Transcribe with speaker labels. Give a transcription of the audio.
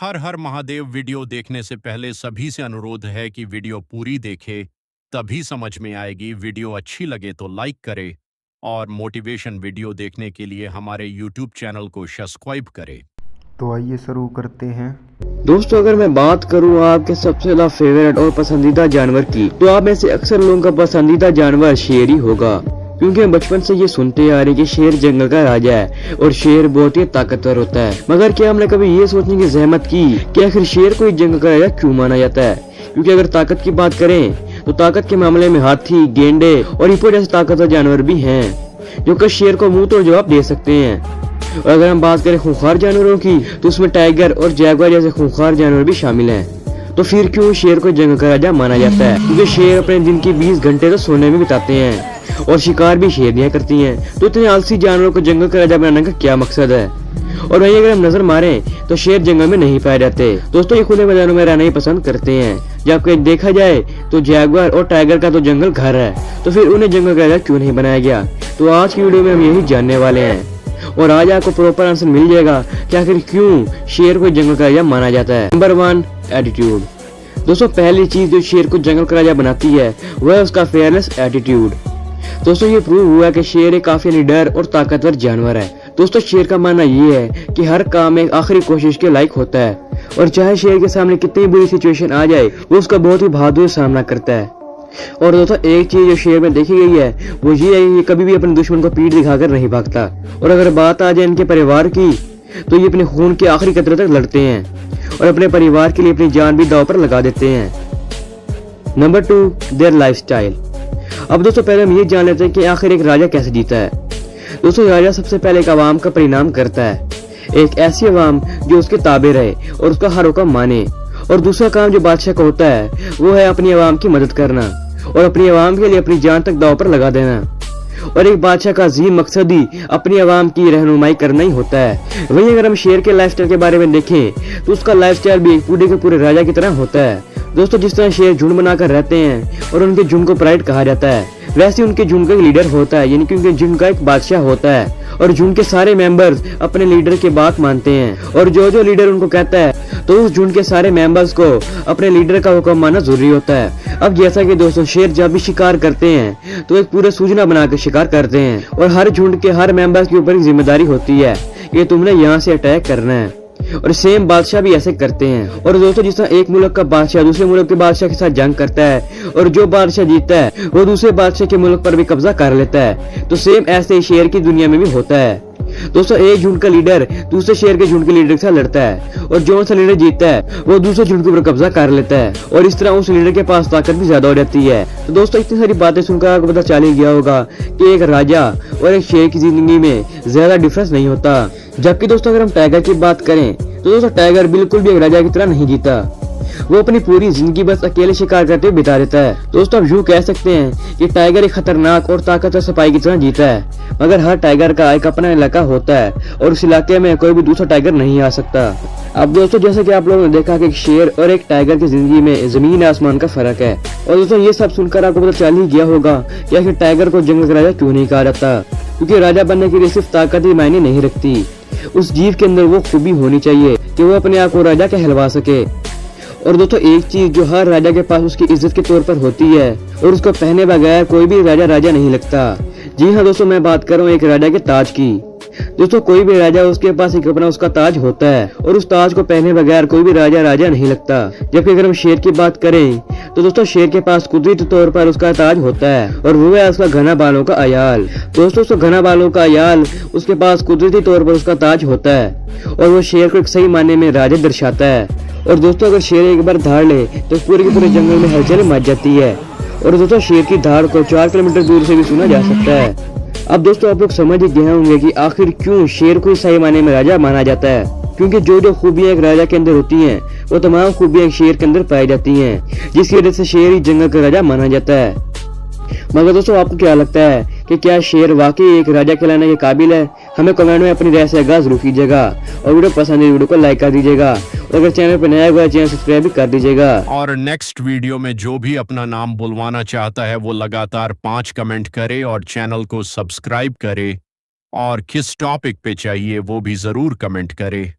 Speaker 1: हर हर Mahadev video देखने से पहले सभी से अनुरोध है कि वीडियो पूरी देखे, तभी समझ में आएगी। वीडियो अच्छी लगे तो लाइक करे और मोटिवेशन वीडियो देखने के लिए हमारे यूट्यूब चैनल को सब्सक्राइब करे।
Speaker 2: तो आइए शुरू करते हैं।
Speaker 3: दोस्तों, अगर मैं बात करूं आपके सबसे ज्यादा फेवरेट और पसंदीदा जानवर की, तो आप में से अक्सर लोगों का पसंदीदा जानवर शेर ही होगा, क्योंकि हम बचपन से ये सुनते आ रहे कि शेर जंगल का राजा है और शेर बहुत ही ताकतवर होता है। मगर क्या हमने कभी ये सोचने की जहमत की कि आखिर शेर को इस जंगल का राजा क्यों माना जाता है? क्योंकि अगर ताकत की बात करें तो ताकत के मामले में हाथी, गेंडे और हिप्पो जैसे ताकतवर जानवर भी हैं जो कि शेर को मुंह तोड़ जवाब दे सकते हैं। और अगर हम बात करें खूंखार जानवरों की, तो उसमें टाइगर और जैगुआर जैसे खूंखार जानवर भी शामिल हैं। तो फिर क्यों शेर को जंगल का राजा माना जाता है? क्योंकि शेर अपने दिन की 20 घंटे तो सोने में बिताते हैं और शिकार भी शेरनियां करती हैं। तो इतने आलसी जानवरों को जंगल का राजा बनाने का क्या मकसद है? और वहीं अगर हम नजर मारें तो शेर जंगल में नहीं पाए जाते। दोस्तों, ये खुले मैदानों में रहना ही पसंद करते हैं। जबकि देखा जाए तो जैगुआर और टाइगर का तो जंगल घर है, तो फिर उन्हें जंगल का राजा क्यों नहीं बनाया गया? तो आज की वीडियो में हम यही जानने वाले हैं और आज आपको प्रॉपर आंसर मिल जाएगा कि आखिर क्यों शेर को जंगल का राजा माना जाता है। Number 1, attitude. दोस्तों, पहली चीज जो शेर को जंगल का राजा बनाती है वह है उसका फेयरलेस एटीट्यूड। दोस्तों, ये प्रूव हुआ कि शेर एक काफी निडर और ताकतवर जानवर है। दोस्तों, शेर का मानना ये है कि हर काम एक आखिरी कोशिश के लायक होता है और चाहे शेर के सामने कितनी बुरी सिचुएशन आ जाए वो उसका बहुत ही बहादुर सामना करता है। और दोस्तों, एक चीज जो शेर में देखी गई है वो ये है कि ये कभी भी अपने दुश्मन को पीठ दिखाकर नहीं भागता। और अगर बात आ जाए इनके परिवार की, तो ये अपने खून के आखिरी कतरे तक लड़ते हैं और अपने परिवार के लिए अपनी जान भी दांव पर लगा देते हैं। Number 2, there lifestyle. अब दोस्तों, पहले हम ये जान लेते हैं कि आखिर एक राजा कैसे जीता है। दोस्तों, राजा सबसे पहले एक आवाम का परिणाम करता है, एक ऐसी आवाम जो उसके ताबे रहे और उसका हर हुक्म माने। और दूसरा काम जो बादशाह का होता है वो है अपनी आवाम की मदद करना और अपनी आवाम के लिए अपनी जान तक दांव पर लगा देना। और एक बादशाह का अजीम मकसद ही अपनी आवाम की रहनुमाई करना ही होता है। वहीं अगर हम शेर के लाइफस्टाइल के बारे में देखें तो उसका लाइफस्टाइल भी पूरे के पूरे राजा की तरह होता है। दोस्तों, जिस तरह शेर झुंड बनाकर रहते हैं और उनके झुंड को प्राइड कहा जाता है, वैसे उनके झुंड का एक लीडर होता है, यानी कि उनके झुंड का एक बादशाह होता है और झुंड के सारे मेंबर्स अपने लीडर की बात मानते हैं और जो जो लीडर उनको कहता है तो उस झुंड के सारे मेंबर्स को अपने लीडर का हुक्म मानना जरूरी होता है। अब जैसा कि दोस्तों, शेर जब भी शिकार करते हैं तो एक पूरा सूचना बनाकर शिकार करते हैं और हर झुंड के हर मेंबर्स के ऊपर एक जिम्मेदारी होती है कि तुमने यहाँ से अटैक करना है। और सेम बादशाह भी ऐसे करते हैं। और दोस्तों, जिस तरह एक मुल्क का बादशाह दूसरे मुल्क के बादशाह के साथ जंग करता है और जो बादशाह जीतता है वो दूसरे बादशाह के मुल्क पर भी कब्जा कर लेता है, तो सेम ऐसे ही शेर की दुनिया में भी होता है। दोस्तों, एक झुंड का लीडर दूसरे शेर के झुंड के लीडर के साथ लड़ता है और जो सा लीडर जीतता है वो दूसरे झुंड के ऊपर कब्जा कर लेता है और इस तरह उस लीडर के पास ताकत भी ज्यादा हो जाती है। तो दोस्तों, इतनी सारी बातें सुनकर आपको पता चल ही गया होगा कि एक राजा और एक शेर की जिंदगी में ज्यादा डिफरेंस नहीं होता। जबकि दोस्तों, अगर हम टाइगर की बात करें तो दोस्तों, टाइगर बिल्कुल भी एक राजा की तरह नहीं जीता। वो अपनी पूरी जिंदगी बस अकेले शिकार करते हुए बिता देता है। दोस्तों, अब यूं कह सकते हैं कि टाइगर एक खतरनाक और ताकतवर सिपाही की तरह जीता है, मगर हर टाइगर का एक अपना इलाका होता है और उस इलाके में कोई भी दूसरा टाइगर नहीं आ सकता। अब दोस्तों, जैसे कि आप लोगों ने देखा कि एक शेर और एक टाइगर की जिंदगी में जमीन आसमान का फर्क है। और दोस्तों, ये सब सुनकर आपको पता चल ही गया होगा कि आखिर टाइगर को जंगल का राजा क्यों नहीं कहा जाता। क्योंकि राजा बनने के लिए सिर्फ ताकत ही मायने नहीं रखती, उस जीव के अंदर वो खूबी होनी चाहिए कि वो अपने आप को राजा कहलवा सके। और दोस्तों, एक चीज जो हर राजा के पास उसकी इज्जत के तौर पर होती है और उसको पहने बगैर कोई भी राजा राजा नहीं लगता। जी हाँ दोस्तों, मैं बात कर रहा हूँ एक राजा के ताज की। दोस्तों, कोई भी राजा उसके पास एक अपना उसका ताज होता है और उस ताज को पहने बगैर कोई भी राजा राजा नहीं लगता। जबकि अगर हम शेर की बात करें तो दोस्तों, शेर के पास कुदरती तौर पर उसका ताज होता है और वो है उसका घना बालों का अयाल। दोस्तों, उसका घना बालों का अयाल उसके पास कुदरती तौर पर उसका ताज होता है और वो शेर को एक सही मायने में राजा दर्शाता है। और दोस्तों, अगर शेर एक बार धाड़ ले तो पूरे के पूरे जंगल में हलचल मच जाती है। और दोस्तों, शेर की धाड़ को 4 किलोमीटर दूर से भी सुना जा सकता है। अब दोस्तों, आप लोग समझ ही गए होंगे कि आखिर क्यों शेर को सही मायने में राजा माना जाता है। क्योंकि जो जो खूबियां एक राजा के अंदर होती हैं वो तमाम खूबियां एक शेर के अंदर पाई जाती हैं, जिसकी वजह से शेर ही जंगल का राजा माना जाता है। मगर दोस्तों, आपको क्या लगता है कि क्या शेर वाकई एक राजा कहलाने के काबिल है? हमें कमेंट में अपनी राय से आगाज जरूर कीजिएगा और वीडियो पसंद है वीडियो को लाइक कर दीजिएगा और अगर चैनल पर नया हुआ है चैनल सब्सक्राइब भी कर दीजिएगा।
Speaker 1: और नेक्स्ट वीडियो में जो भी अपना नाम बुलवाना चाहता है वो लगातार 5 कमेंट करे और चैनल को सब्सक्राइब करे और किस टॉपिक पे चाहिए वो भी जरूर कमेंट करे।